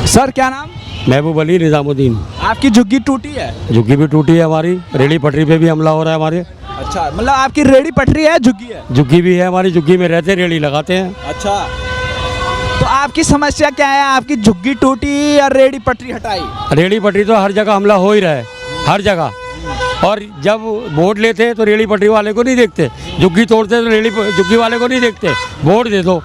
Sir क्या नाम? महबूब अली निज़ामुद्दीन। आपकी झुग्गी टूटी है? झुग्गी भी टूटी है हमारी, रेडी पटरी पे भी हमला हो रहा है हमारे। अच्छा, मतलब आपकी रेडी पटरी है, झुग्गी है? झुग्गी भी है हमारी, झुग्गी में रहते रेडी लगाते हैं। अच्छा, तो आपकी समस्या क्या है? आपकी झुग्गी टूटी या रेडी पटरी हटाई? रेडी पटरी तो हर जगह हमला हो ही रहा है, हर जगह। और जब वोट लेते हैं तो रेडी पटरी वाले को नहीं देखते, झुग्गी तोड़ते तो झुग्गी वाले को नहीं देखते। वोट दे दो,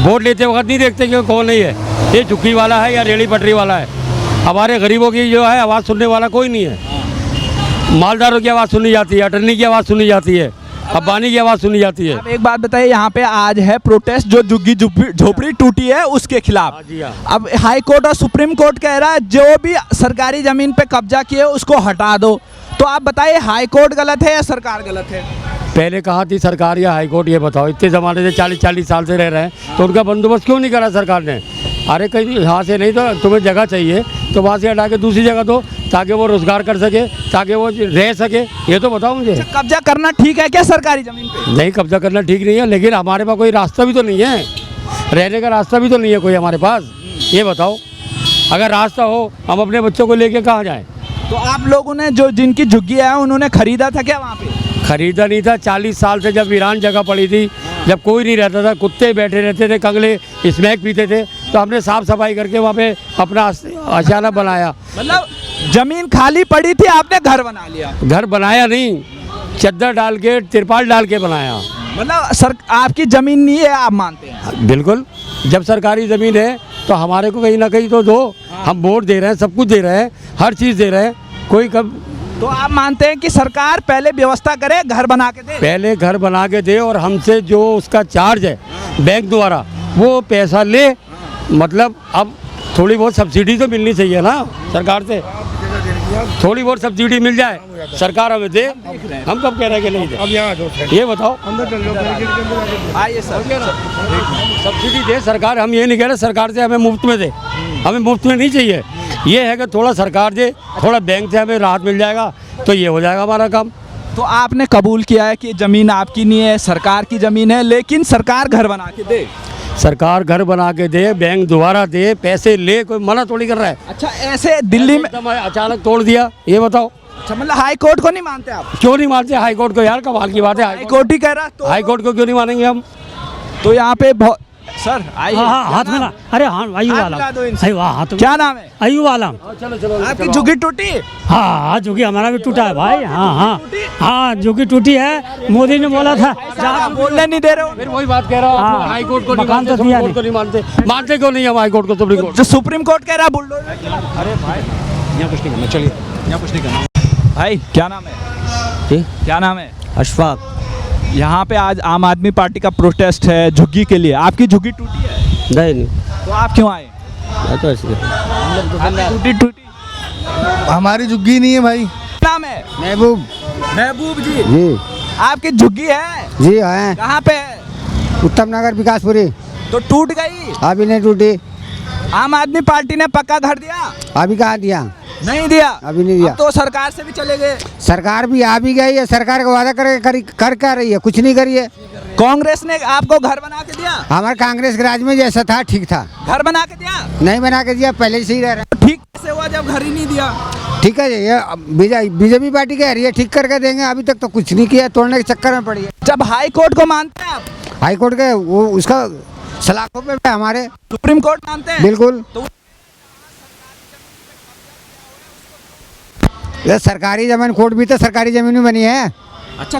वोट लेते वक्त नहीं देखते कि कौन नहीं है, ये झुग्गी वाला है या रेडी पटरी वाला है। हमारे गरीबों की जो है आवाज़ सुनने वाला कोई नहीं है। मालदारों की आवाज़ सुनी जाती है, अटर्नी की आवाज़ सुनी जाती है, अब्बानी की आवाज़ सुनी जाती है। आप एक बात बताइए, यहाँ पे आज है प्रोटेस्ट जो झुग्गी झोपड़ी टूटी है उसके खिलाफ। अब हाई कोर्ट और सुप्रीम कोर्ट कह रहा है जो भी सरकारी जमीन पे कब्जा किए उसको हटा दो। तो आप बताइए, हाई कोर्ट गलत है या सरकार गलत है? पहले कहा थी सरकार या हाई कोर्ट, ये बताओ, इतने ज़माने से 40-40 साल से रह रहे हैं तो उनका बंदोबस्त क्यों नहीं करा सरकार ने? अरे कहीं यहाँ से नहीं तो तुम्हें जगह चाहिए तो वहाँ से हटा के दूसरी जगह दो, ताकि वो रोज़गार कर सके, ताकि वो रह सके। ये तो बताओ मुझे। कब्जा करना ठीक है क्या सरकारी जमीन पे? नहीं, कब्जा करना ठीक नहीं है, लेकिन हमारे पास कोई रास्ता भी तो नहीं है, रहने का रास्ता भी तो नहीं है कोई हमारे पास। ये बताओ, अगर रास्ता हो हम अपने बच्चों को लेके कहाँ जाएँ? तो आप लोगों ने जो जिनकी झुग्गी है उन्होंने खरीदा था क्या वहाँ पे? खरीदा नहीं था। 40 साल से जब वीरान जगह पड़ी थी, जब कोई नहीं रहता था, कुत्ते बैठे रहते थे, कंगले स्मैक पीते थे, तो हमने साफ सफाई करके वहाँ पे अपना आशियाना बनाया। मतलब जमीन खाली पड़ी थी, आपने घर बना लिया? घर बनाया नहीं, चद्दर डाल के, तिरपाल डाल के बनाया। मतलब सर आपकी जमीन नहीं है, आप मानते हैं? बिल्कुल, जब सरकारी ज़मीन है तो हमारे को कहीं ना कहीं तो दो। हम वोट दे रहे हैं, सब कुछ दे रहे हैं, हर चीज़ दे रहे हैं, कोई कब। तो आप मानते हैं कि सरकार पहले व्यवस्था करे, घर बना के दे? पहले घर बना के दे और हमसे जो उसका चार्ज है बैंक द्वारा वो पैसा ले। मतलब अब थोड़ी बहुत सब्सिडी तो मिलनी चाहिए ना सरकार से, थोड़ी बहुत सब्सिडी मिल जाए सरकार हमें दे। हम कब कह रहे हैं कि नहीं दे? अब यहाँ ये बताओ, आइए सर, सब्सिडी दे सरकार। हम ये नहीं कह रहे सरकार से हमें मुफ्त में दे, हमें मुफ्त में नहीं चाहिए। ये है कि थोड़ा सरकार दे, थोड़ा बैंक से हमें राहत मिल जाएगा तो ये हो जाएगा हमारा काम। तो आपने कबूल किया है कि ज़मीन आपकी नहीं है, सरकार की ज़मीन है, लेकिन सरकार घर बना के दे? सरकार घर बना के दे, बैंक दोबारा दे, पैसे ले, कोई मना थोड़ी कर रहा है। अच्छा, ऐसे दिल्ली में एकदम अचानक तोड़ दिया, ये बताओ। अच्छा, मतलब हाई कोर्ट को नहीं मानते आप? क्यों नहीं मानते हाई कोर्ट को? यार कमाल की बात है, हाई कोर्ट ही कह रहा है तो हाई कोर्ट को क्यों नहीं मानेंगे हम? तो यहाँ पे बहुत सर आइए। हाँ हाथ मिला, अरे हाँ अयूब हाथ आलम, मिला दो इनसे। अयूब हाथ। क्या नाम है? अयूब आलम। चलो चलो, आपकी झुग्गी टूटी? हाँ हाँ झुग्गी हमारा भी टूटा है भाई। हाँ हाँ हाँ झुग्गी टूटी है। मोदी ने बोला था आप बोलने नहीं दे रहे हो? फिर वही बात कह रहा हूँ, हाँ। हाई कोर्ट को नहीं मकान मानते, तो सुप्रीम दिया कोर्ट को नहीं मानते। मानते क्यों नहीं हम हाई कोर्ट को, सुप्रीम कोर्ट? जो सुप्रीम कोर्ट कह रहा है बुलडोजर। अरे भाई यहाँ कुछ नहीं करना, चलिए यहाँ कुछ नहीं करना। भाई क्या नाम है? क्या नाम है? अशफाक। यहाँ पे आज आम आदमी पार्टी का प्रोटेस्ट है झुग्गी के लिए। आपकी झुग्गी टूटी है? नहीं, तो आप क्यों आए? तो ऐसे टूटी टूटी हमारी झुग्गी नहीं है भाई। नाम है? महबूब महबूब जी। जी आपकी झुग्गी है? जी है, कहाँ पे है? उत्तम नगर विकासपुरी। तो टूट गई? अभी नहीं टूटी। आम आदमी पार्टी ने पक्का घर दिया? अभी कहाँ दिया? नहीं दिया? अभी नहीं दिया। अब तो सरकार से भी चले गए। सरकार भी आ भी गई है, सरकार का वादा कर क्या रही है? कुछ नहीं करी है। कांग्रेस ने आपको घर बना के दिया? हमारे कांग्रेस के राज में जैसा था ठीक था। घर बना के दिया? नहीं बना के दिया, पहले से ही रह रहा। ठीक कैसे हुआ जब घर ही नहीं दिया? ठीक है, ये बीजेपी पार्टी कह रही है ठीक करके देंगे, अभी तक तो कुछ नहीं किया, तोड़ने के चक्कर में पड़ी है। जब हाई कोर्ट को मानते हैं आप? हाई कोर्ट के वो उसका सलाखों पे है हमारे। सुप्रीम कोर्ट मानते हैं? बिल्कुल। तो ये सरकारी जमीन, कोर्ट भी तो सरकारी जमीन में बनी है। अच्छा,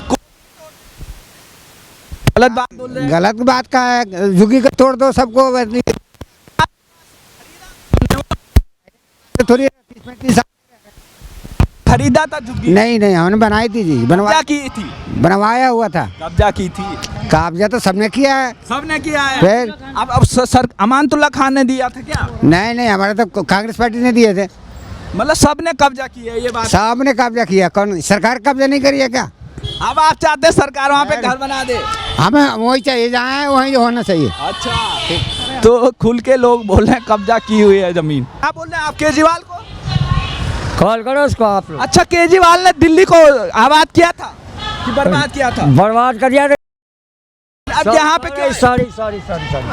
गलत बात बोल रहे हैं। गलत बात का है, झुग्गी को तोड़ दो सबको। थोड़ी खरीदा था झुग्गी? नहीं नहीं, हमने बनाई थी जी, कब्जा की थी? बनवाया हुआ था। कब्जा की थी? कब्जा तो सबने किया है। सबने किया है। फिर अब सर अमानतुल्लाह खान ने दिया था क्या? नहीं नहीं, हमारे तो कांग्रेस पार्टी ने दिए थे। मतलब सबने कब्जा किया है, ये बात? सबने कब्जा किया, कौन सरकार कब्जा नहीं करी है क्या? अब आप चाहते हैं सरकार वहाँ पे घर बना दे? हमें वही चाहिए, जहाँ है वहीं होना चाहिए। अच्छा, तो खुल के लोग बोल रहे हैं कब्जा की हुई है जमीन। आप बोल रहे हैं आप केजरीवाल को? कॉल करो उसको आप लोग। अच्छा, केजरीवाल ने दिल्ली को आबाद किया था कि बर्बाद किया था? बर्बाद कर दिया। अब यहाँ पे क्यों? Sorry sorry sorry sorry.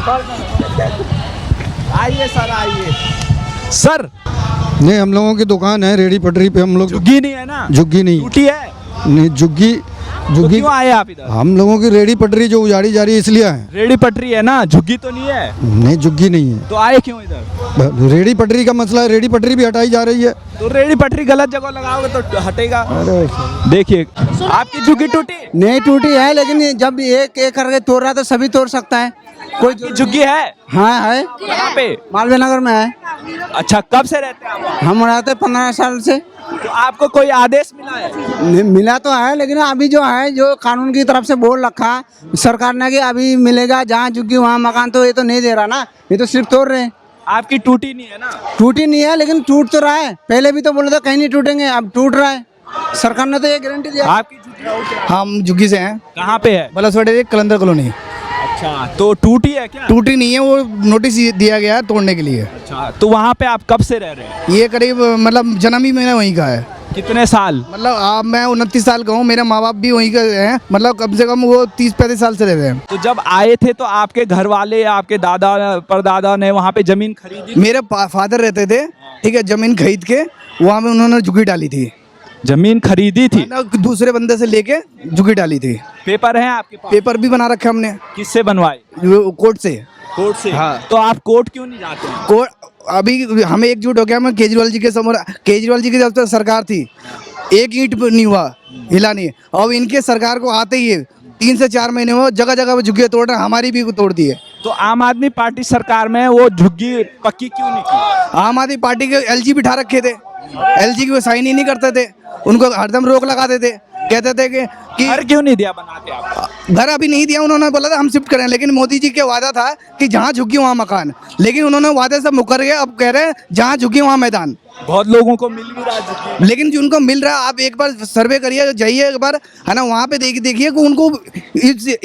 आइए सर, आइए। सर नहीं, हम लोगों की दुकान है रेडी पटरी पे, हम लोग झुग्गी नहीं है ना, झुग्गी नहीं, टूटी है, नहीं झुग्गी तो झुग्गी क्यों आए आप इधर? हम लोगों की रेडी पटरी जो उजाड़ी जा रही है इसलिए आए। रेडी पटरी है ना, झुग्गी तो नहीं है, नहीं झुग्गी नहीं है, तो आए क्यों इधर? रेडी पटरी का मसला है, रेडी पटरी भी हटाई जा रही है। तो रेडी पटरी गलत जगह लगाओगे तो हटेगा। देखिए आपकी झुग्गी टूटी, नहीं टूटी है, लेकिन जब एक एक करके तोड़ रहा है तो सभी तोड़ सकता है। कोई झुग्गी है? हाँ है, कहाँ पे? मालवीय नगर में है। अच्छा, कब से रहते हैं आप? हम रहते 15 साल से। तो आपको कोई आदेश मिला है? मिला तो है, लेकिन अभी जो है जो कानून की तरफ से बोल रखा सरकार ने कि अभी मिलेगा जहाँ झुग्गी वहाँ मकान, तो ये तो नहीं दे रहा ना, ये तो सिर्फ तोड़ रहे हैं। आपकी टूटी नहीं है ना? टूटी नहीं है, लेकिन टूट तो रहा है। पहले भी तो बोले थे कहीं नहीं टूटेंगे, अब टूट रहा है। सरकार ने तो ये गारंटी दिया। आपकी झुग्गी हम झुग्गी से हैं, कहाँ पे है? बलसवाड़े कलंदर कॉलोनी। अच्छा, तो टूटी है क्या? टूटी नहीं है, वो नोटिस दिया गया है तोड़ने के लिए। अच्छा, तो वहाँ पे आप कब से रह रहे हैं? ये करीब मतलब जन्म ही मैंने वहीं का है। कितने साल? मतलब आप मैं 29 साल का हूँ, मेरे माँ बाप भी वहीं के हैं, मतलब कम से कम वो 30-35 साल से रह रहे हैं। तो जब आए थे तो आपके घर वाले या आपके दादा परदादा ने वहाँ पे जमीन खरीदी? मेरे फादर रहते थे, ठीक है, जमीन खरीद के वहाँ पे उन्होंने झुग्गी डाली थी, जमीन खरीदी थी? मतलब दूसरे बंदे से लेके झुग्गी डाली थी। पेपर है आपके पास? पेपर भी बना रखे हमने किससे बनवाए? कोर्ट से। कोर्ट से? हाँ। तो आप कोर्ट क्यों नहीं जाते हैं? कोर्ट अभी हमें एकजुट हो गया, मैं केजरीवाल जी के समोर, केजरीवाल जी की जब तक सरकार थी एक ईंट नहीं हुआ, हिला नहीं। अब इनके सरकार को आते ही 3 से 4 महीने हुए, जगह जगह पे झुग्गियाँ तोड़ रहे हैं, हमारी भी तोड़ दी है। तो आम आदमी पार्टी सरकार में वो झुग्गी पक्की क्यों नहीं की? आम आदमी पार्टी के एलजी बिठा रखे थे, एलजी की वो साइन ही नहीं करते थे, उनको हरदम रोक लगाते थे, कहते थे कि घर क्यों नहीं दिया बना के आपको? घर अभी नहीं दिया, उन्होंने बोला था हम शिफ्ट करें, लेकिन मोदी जी के वादा था कि जहाँ झुग्गी वहाँ मकान, लेकिन उन्होंने वादे से मुकर गए। अब कह रहे हैं जहाँ झुग्गी वहाँ मैदान। बहुत लोगों को मिल भी रहा है झुग्गी, लेकिन जिनको मिल रहा है, आप एक बार सर्वे करिए, जाइए एक बार, है ना, वहाँ पे देखिए कि उनको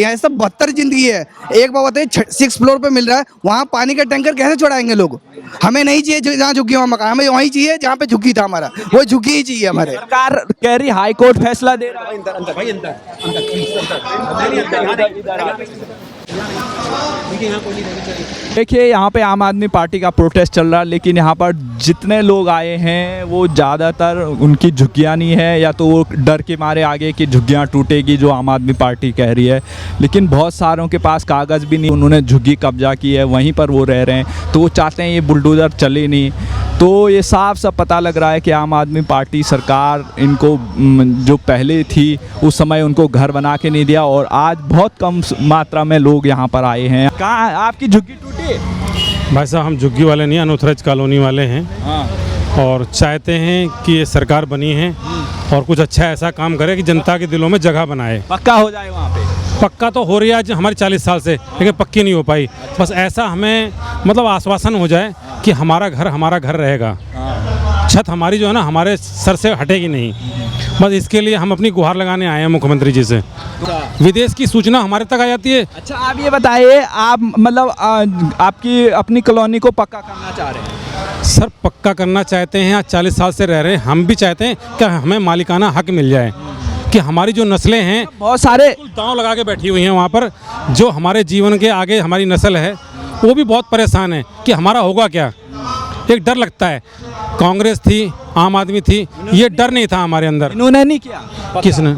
ऐसा बदतर जिंदगी है। एक बार बताइए 6 फ्लोर पे मिल रहा है, वहाँ पानी का टैंकर कैसे छोड़ाएंगे लोग? हमें नहीं चाहिए जहाँ झुग्गी वहाँ मकान, हमें वहीं चाहिए जहाँ पे झुग्गी था हमारा, वो झुग्गी ही चाहिए हमारे। सरकार कह रही हाई कोर्ट फैसला दे रहा है। देखिए यहाँ पे आम आदमी पार्टी का प्रोटेस्ट चल रहा है, लेकिन यहाँ पर जितने लोग आए हैं वो ज़्यादातर उनकी झुग्गियाँ नहीं है, या तो वो डर के मारे आगे कि झुग्गियाँ टूटेगी जो आम आदमी पार्टी कह रही है, लेकिन बहुत सारों के पास कागज़ भी नहीं, उन्होंने झुग्गी कब्जा की है, वहीं पर वो रह रहे हैं, तो वो चाहते हैं ये बुलडोज़र चले नहीं। तो ये साफ साफ पता लग रहा है कि आम आदमी पार्टी सरकार इनको जो पहले थी उस समय उनको घर बना के नहीं दिया, और आज बहुत कम मात्रा में लोग यहाँ पर आए हैं। कहाँ आपकी झुग्गी टूटी? भाई साहब, हम झुग्गी वाले नहीं, अनुथरज कॉलोनी वाले हैं। हाँ। और चाहते हैं कि ये सरकार बनी है और कुछ अच्छा ऐसा काम करे कि जनता के दिलों में जगह बनाए। पक्का हो जाए वहाँ पे? पक्का तो हो रही है आज हमारी 40 साल से, लेकिन पक्की नहीं हो पाई। बस ऐसा हमें मतलब आश्वासन हो जाए कि हमारा घर रहेगा, छत हमारी जो है ना हमारे सर से हटेगी नहीं। बस इसके लिए हम अपनी गुहार लगाने आए हैं मुख्यमंत्री जी से। विदेश की सूचना हमारे तक आ जाती है। अच्छा, आप ये बताइए, आप मतलब आपकी अपनी कॉलोनी को पक्का करना चाह रहे हैं? सर, पक्का करना चाहते हैं, आज 40 साल से रह रहे हैं, हम भी चाहते हैं कि हमें मालिकाना हक मिल जाए, कि हमारी जो नस्लें हैं बहुत सारे दांव लगा के बैठी हुई हैं वहाँ पर, जो हमारे जीवन के आगे हमारी नस्ल है वो भी बहुत परेशान है कि हमारा होगा क्या। एक डर लगता है, कांग्रेस थी, आम आदमी थी, ये डर नहीं था हमारे अंदर। इन्होंने नहीं किया? किसने?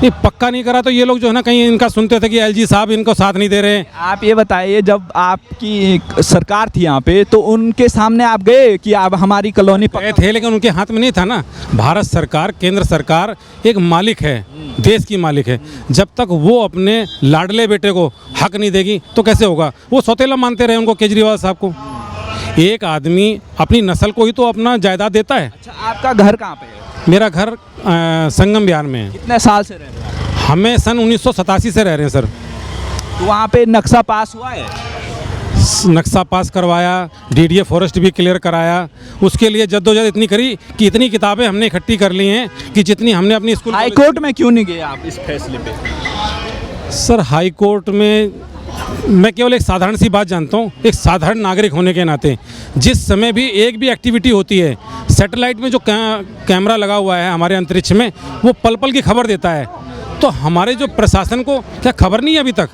ये पक्का नहीं करा, तो ये लोग जो है ना कहीं इनका सुनते थे कि एलजी साहब इनको साथ नहीं दे रहे। आप ये बताइए, जब आपकी सरकार थी यहाँ पे तो उनके सामने आप गए कि आप हमारी कॉलोनी गए थे, लेकिन उनके हाथ में नहीं था ना। भारत सरकार, केंद्र सरकार एक मालिक है, देश की मालिक है। जब तक वो अपने लाडले बेटे को हक नहीं देगी तो कैसे होगा? वो सौतेला मानते रहे उनको, केजरीवाल साहब को। एक आदमी अपनी नस्ल को ही तो अपना जायदाद देता है। अच्छा, आपका घर कहाँ पे है? मेरा घर संगम बिहार में है। कितने साल से रह रहे हैं? हमें सन 1987 से रह रहे हैं सर। तो वहाँ पे नक्शा पास हुआ है? नक्शा पास करवाया, डीडीए फॉरेस्ट भी क्लियर कराया, उसके लिए जद्दोजहद इतनी करी कि इतनी किताबें हमने इकट्ठी कर ली हैं कि जितनी हमने अपनी स्कूल। हाई कोर्ट में क्यों नहीं गए आप इस फैसले पे? सर, हाई कोर्ट में मैं केवल एक साधारण सी बात जानता हूँ, एक साधारण नागरिक होने के नाते, जिस समय भी एक भी एक्टिविटी होती है, सैटेलाइट में जो कैमरा लगा हुआ है हमारे अंतरिक्ष में, वो पल पल की खबर देता है। तो हमारे जो प्रशासन को क्या खबर नहीं है अभी तक?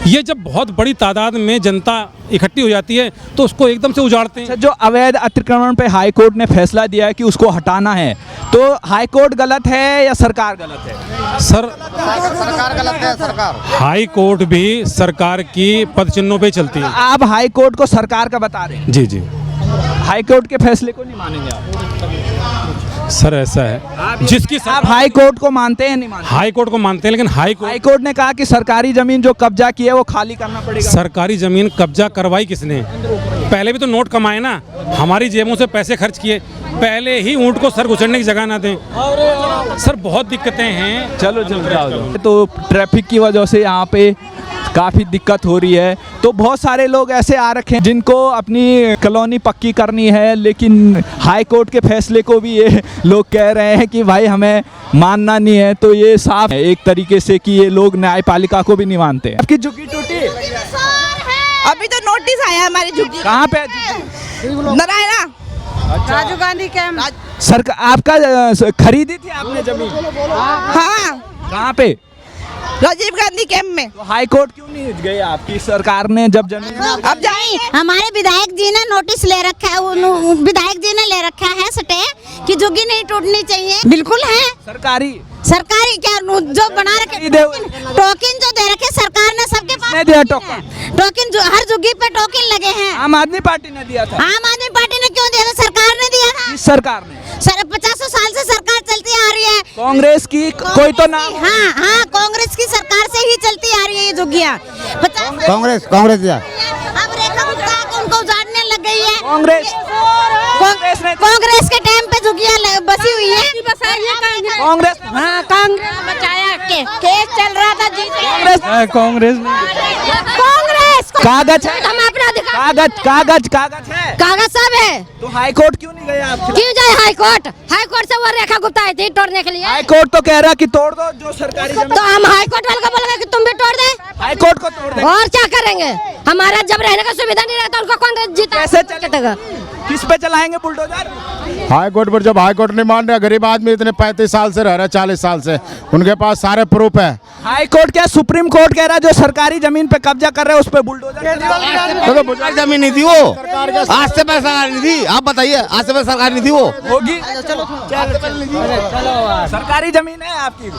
ये जब बहुत बड़ी तादाद में जनता इकट्ठी हो जाती है तो उसको एकदम से उजाड़ते हैं। अच्छा, जो अवैध अतिक्रमण पे हाई कोर्ट ने फैसला दिया है कि उसको हटाना है, तो हाई कोर्ट गलत है या सरकार गलत है? सर, हाई कोर्ट भी सरकार की पद चिन्हों पे चलती है। आप हाई कोर्ट को सरकार का बता रहे हैं, जी जी हाई कोर्ट के फैसले को नहीं मानेंगे आप? सर, ऐसा है जिसकी आप हाई कोर्ट को मानते हैं, नहीं मानते? हाई कोर्ट को मानते हैं, लेकिन हाई हाई कोर्ट ने कहा कि सरकारी जमीन जो कब्जा की है वो खाली करना पड़ेगा। सरकारी जमीन कब्जा करवाई किसने? पहले भी तो नोट कमाए ना, हमारी जेबों से पैसे खर्च किए, पहले ही ऊंट को सर गुजरने की जगह ना दें। सर, बहुत दिक्कतें हैं। चलो जाओ। तो ट्रैफिक की वजह से यहाँ पे काफ़ी दिक्कत हो रही है, तो बहुत सारे लोग ऐसे आ रखे हैं जिनको अपनी कॉलोनी पक्की करनी है, लेकिन हाई कोर्ट के फैसले को भी ये लोग कह रहे हैं कि भाई हमें मानना नहीं है। तो ये साफ है एक तरीके से कि ये लोग न्यायपालिका को भी नहीं मानते। आपकी झुग्गी टूटी? अभी तो नोटिस आया हमारी झुग्गी। कहाँ पे है झुग्गी? नारायणा राजीव गांधी कैंप। सरकार आपका खरीदी थी आपने जमीन? हाँ, कहाँ पे? राजीव गांधी कैंप में। तो हाई कोर्ट क्यों नहीं गई आपकी सरकार ने जब जमीन? अब जाएंगे। हमारे विधायक जी ने नोटिस ले रखा है, विधायक जी ने ले रखा है स्टे कि झुग्गी नहीं टूटनी चाहिए। बिल्कुल है सरकारी क्या जो बना रखे टोकन जो दे रखे सरकार ने सबके पास दिया टोकन? टोकन जो हर झुग्गी पे टोकन लगे हैं। आम आदमी पार्टी ने दिया था। आम आदमी पार्टी ने क्यों दिया था? सरकार ने दिया था। किस सरकार ने? सर 50 साल से सरकार चलती आ रही है। कांग्रेस की कोई तो नाम? हाँ, कांग्रेस की सरकार से ही चलती आ रही है ये झुग्गियाँ। कांग्रेस अब रेखा गुप्ता उनको उजाड़ने लग गई है। कांग्रेस के टाइम पे झुग्गियाँ बसी हुई है। कांग्रेस? हाँ, कांग्रेस बचाया केस चल रहा था जी। कांग्रेस कागज है? हम अपना कागज है? कागज सब है। तो हाई कोर्ट क्यों नहीं गए आप? क्यों जाए हाई कोर्ट से वो रेखा गुप्ता आई थी तोड़ने के लिए। हाई कोर्ट तो कह रहा कि तोड़ दो जो सरकारी जमीन। तो हम हाई कोर्ट वाले को बोलेंगे कि तुम भी तोड़ दे। हाई कोर्ट को तोड़ दे। और क्या करेंगे? हमारा जब रहने का सुविधा नहीं रहता उनको कौन जीता? कैसे चलेगा? किस पे चलाएंगे बुलडोजर? हाई कोर्ट पर जब हाई कोर्ट नहीं मान रहा, गरीब आदमी इतने 35 साल से रह रहा है, 40 साल से, उनके पास सारे प्रूफ है। हाई कोर्ट क्या सुप्रीम कोर्ट कह रहा है जो सरकारी जमीन पे कब्जा कर रहे हैं उस पे बुलडोजर? तो जमीन नहीं थी वो, आज से पहले सरकार नहीं थी। आप बताइए, आज से पहले सरकार नहीं थी वो होगी। सरकारी जमीन है आपकी?